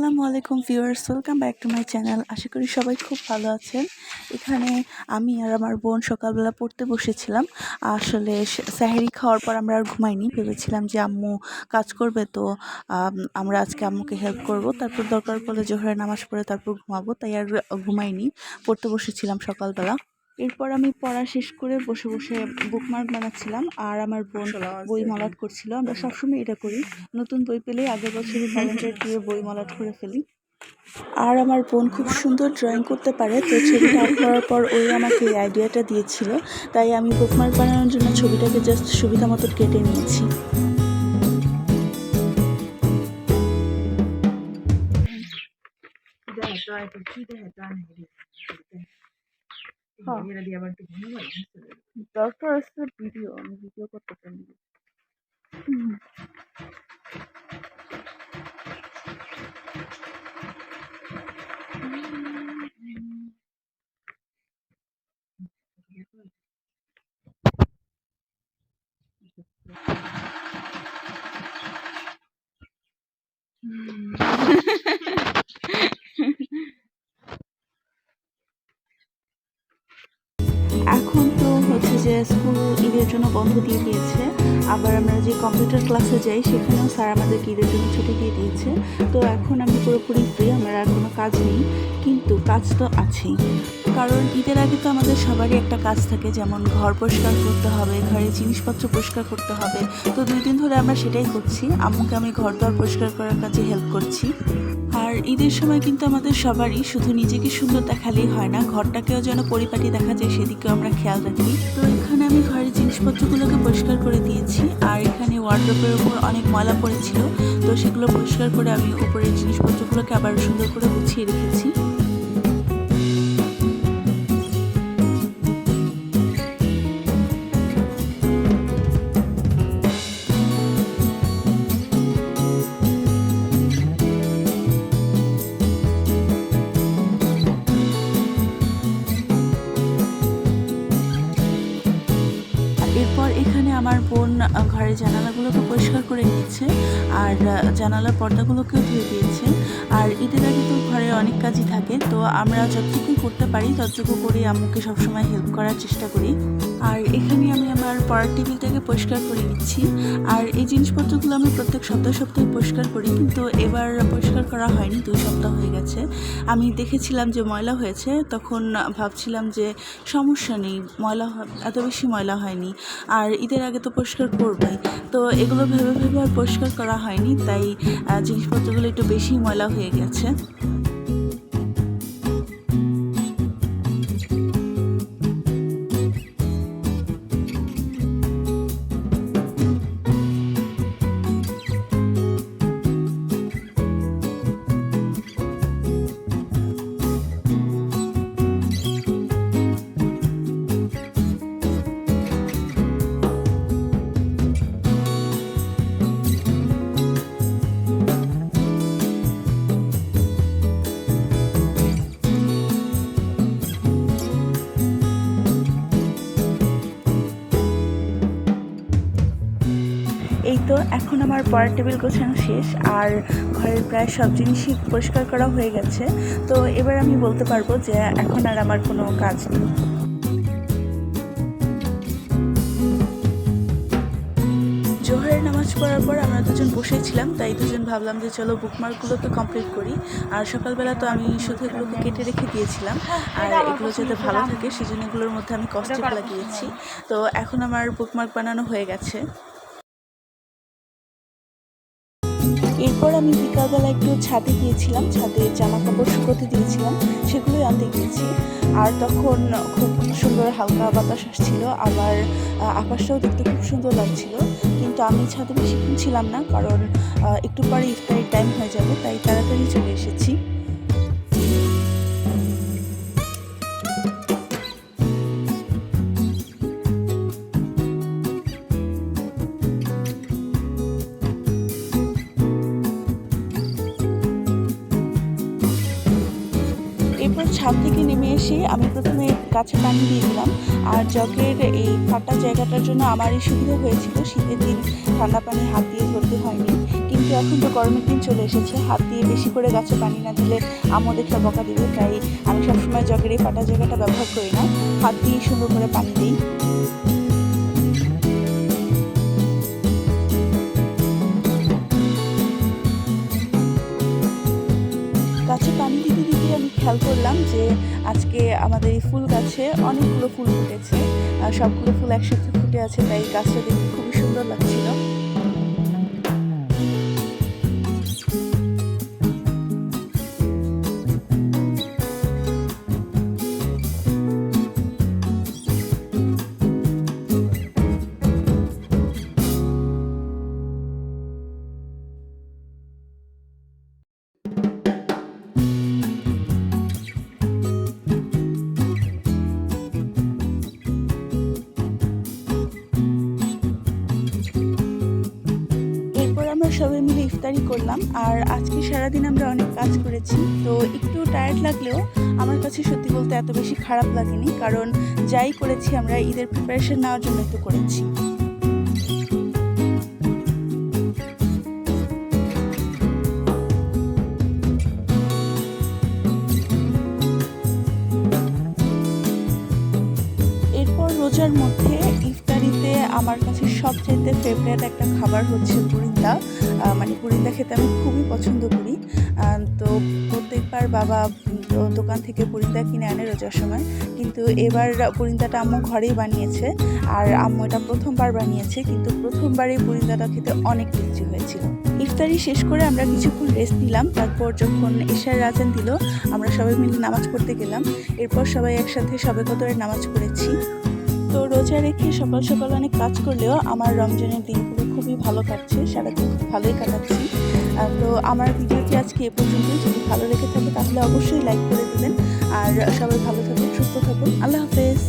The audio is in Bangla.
আসসালামু আলাইকুম viewers, welcome back to my channel. আশা করি সবাই খুব ভালো আছেন। এখানে আমি আর আমার বোন সকালবেলা পড়তে বসেছিলাম। আসলে সেহরি খাওয়ার পর আমরা আর ঘুমাইনি, ভেবেছিলাম যে আম্মু কাজ করবে, তো আমরা আজকে আম্মুকে হেল্প করব। তারপর দরকার পড়লে জোহরের নামাজ পড়ে তারপর ঘুমাবো, তাই আর ঘুমাইনি, পড়তে বসেছিলাম সকালবেলা। এরপর আমি পড়া শেষ করে বসে বসে বুকমার্ক বানাচ্ছিলাম, আর আমার বোন বই মলাট করছিল। আমরা সবসময় এটা করি, নতুন বই পেলেই আগের বছরের ক্যালেন্ডার দিয়ে বই মলাট করে ফেলি। আর আমার বোন খুব সুন্দর ড্রয়িং করতে পারে, তো ছবিটা আর্ট করার পর ওই আমাকে এই আইডিয়াটা দিয়েছিল, তাই আমি বুকমার্ক বানানোর জন্য ছবিটাকে জাস্ট সুবিধা মতো কেটে নিয়েছি। দরকার আছে ভিডিও, আমি ভিডিও করতে পারি। এখন তো হচ্ছে যে স্কুল ঈদের জন্য বন্ধ দিয়ে দিয়েছে, আবার আমরা যে কম্পিউটার ক্লাসে যাই সেখানেও স্যার আমাদেরকে ঈদের জন্য ছুটি দিয়ে দিয়েছে। তো এখন আমি পুরোপুরি ফ্রি, আমার আর কোনো কাজ নেই, কিন্তু কাজ তো আছেই। কারণ ঈদের আগে তো আমাদের সবারই একটা কাজ থাকে, যেমন ঘর পরিষ্কার করতে হবে, ঘরের জিনিসপত্র পরিষ্কার করতে হবে। তো 2 দিন ধরে আমরা সেটাই করছি। আম্মুকে আমি ঘর দর পরিষ্কার করার কাজে হেল্প করছি। আর ঈদের সময় কিন্তু আমাদের সবারই শুধু নিজেকে সুন্দর দেখালেই হয় না, ঘরটাকেও যেন পরিপাটি দেখা যায় সেদিকেও আমরা খেয়াল রাখি। তো এখানে আমি ঘরের জিনিসপত্রগুলোকে পরিষ্কার করে দিয়েছি, আর এখানে ওয়ার্ডরোবের উপর অনেক ময়লা পড়েছিল, তো সেগুলো পরিষ্কার করে আমি উপরের জিনিসপত্রগুলোকে আবার সুন্দর করে গুছিয়ে রেখেছি। এরপর এখানে আমার বোন ঘরের জানালাগুলোকে পরিষ্কার করে নিয়েছে, আর জানালার পর্দাগুলোকেও ধুয়ে দিয়েছে। আর ঈদের আগে তো ঘরে অনেক কাজই থাকে, তো আমরা যতটুকু করতে পারি ততটুকু করে আম্মুকে সবসময় হেল্প করার চেষ্টা করি। আর এখানে আমি আমার পড়ার টেবিলটাকে পরিষ্কার করে নিচ্ছি। আর এই জিনিসপত্রগুলো আমি প্রত্যেক সপ্তাহে পরিষ্কার করি, কিন্তু এবার পরিষ্কার করা হয়নি, 2 সপ্তাহ হয়ে গেছে। আমি দেখেছিলাম যে ময়লা হয়েছে, তখন ভাবছিলাম যে সমস্যা নেই, এত বেশি ময়লা হয়নি, আর ঈদের আগে তো পরিষ্কার করবই। তো এগুলো ভেবে ভেবে আর পরিষ্কার করা হয়নি, তাই জিনিসপত্রগুলো একটু বেশি ময়লা হয়ে গেছে। এই তো এখন আমার পড়ার টেবিল গোছানো শেষ, আর ঘরের প্রায় সব জিনিসই পরিষ্কার করা হয়ে গেছে। তো এবার আমি বলতে পারবো যে এখন আর আমার কোনো কাজ নেই। জোহরের নামাজ পড়ার পর আমরা দুজন বসেছিলাম, তাই দুজন ভাবলাম যে চলো বুকমার্কগুলোকে কমপ্লিট করি। আর সকালবেলা তো আমি শুধু এগুলোকে কেটে রেখে দিয়েছিলাম, আর এগুলো যাতে ভালো থাকে সেজন্য এগুলোর মধ্যে আমি কস্টিপ লাগিয়েছি। তো এখন আমার বুকমার্ক বানানো হয়ে গেছে। এরপর আমি বিকালবেলা একটু ছাদে গিয়েছিলাম, ছাদে জামা কাপড় শুকোতে দিয়েছিলাম, সেগুলোই আনতে গিয়েছি। আর তখন খুব সুন্দর হালকা বাতাস আসছিল, আবার আকাশটাও দেখতে খুব সুন্দর লাগছিল। কিন্তু আমি ছাদে বেশিক্ষণ ছিলাম না, কারণ একটু পরে ইফতারের টাইম হয়ে যাবে, তাই তাড়াতাড়ি চলে এসেছি। এরপর ছাদ থেকে নেমে এসে আমি প্রথমে গাছে পানি দিয়ে দিলাম, আর জগের এই ফাটা জায়গাটার জন্য আমারই সুবিধা হয়েছিল, শীতের দিন ঠান্ডা পানি হাত দিয়ে ধরতে হয়নি। কিন্তু কিন্তু এখন তো গরমের দিন চলে এসেছে, হাত দিয়ে বেশি করে গাছে পানি না দিলে আম্মু দেখলে বকা দিবে, তাই আমি সবসময় জগের এই ফাটা জায়গাটা ব্যবহার করি না, হাত দিয়ে সুন্দর করে পানি দিই। গাছে পানি দিতে দিতে আমি খেয়াল করলাম যে আজকে আমাদের এই ফুল গাছে অনেকগুলো ফুল ফুটেছে, সবগুলো ফুল একসাথে ফুটে আছে, তাই গাছটা দেখতে খুবই সুন্দর লাগছিল। আমরা সবাই মিলে ইফতারি করলাম, আর আজকে সারাদিন আমরা অনেক কাজ করেছি, তো একটু টায়ার্ড লাগলেও আমার কাছে সত্যি বলতে এত বেশি খারাপ লাগেনি, কারণ যাই করেছি আমরা ঈদের প্রিপারেশন নেওয়ার জন্য তো করেছি। রোজার মধ্যে ইফতারিতে আমার কাছে সবচেয়ে ফেভারিট একটা খাবার হচ্ছে বুরিন্দা, মানে বুরিন্দা খেতে আমি খুবই পছন্দ করি। তো প্রত্যেকবার বাবা দোকান থেকে বুরিন্দা কিনে আনে রোজার সময়, কিন্তু এবার বুরিন্দাটা আম্মু ঘরেই বানিয়েছে, আর আম্মু এটা প্রথমবার বানিয়েছে, কিন্তু প্রথমবারই বুরিন্দাটা খেতে অনেক টেস্টি হয়েছিল। ইফতারি শেষ করে আমরা কিছুক্ষণ রেস্ট নিলাম, তারপর যখন এশার আজান দিল আমরা সবাই মিলে নামাজ পড়তে গেলাম, এরপর সবাই একসাথে শবে কদরের নামাজ পড়েছি। তো রোজা রেখে সকাল সকাল অনেক কাজ করলেও আমার রমজানের দিনগুলো খুবই ভালো কাটছে, সারাদিন খুব ভালোই কাটাচ্ছি। তো আমার ভিডিওটি আজকে এ পর্যন্তই, যদি ভালো লেগে থাকে তাহলে অবশ্যই লাইক করে দেবেন, আর সবাই ভালো থাকুন, সুস্থ থাকুন, আল্লাহ হাফেজ।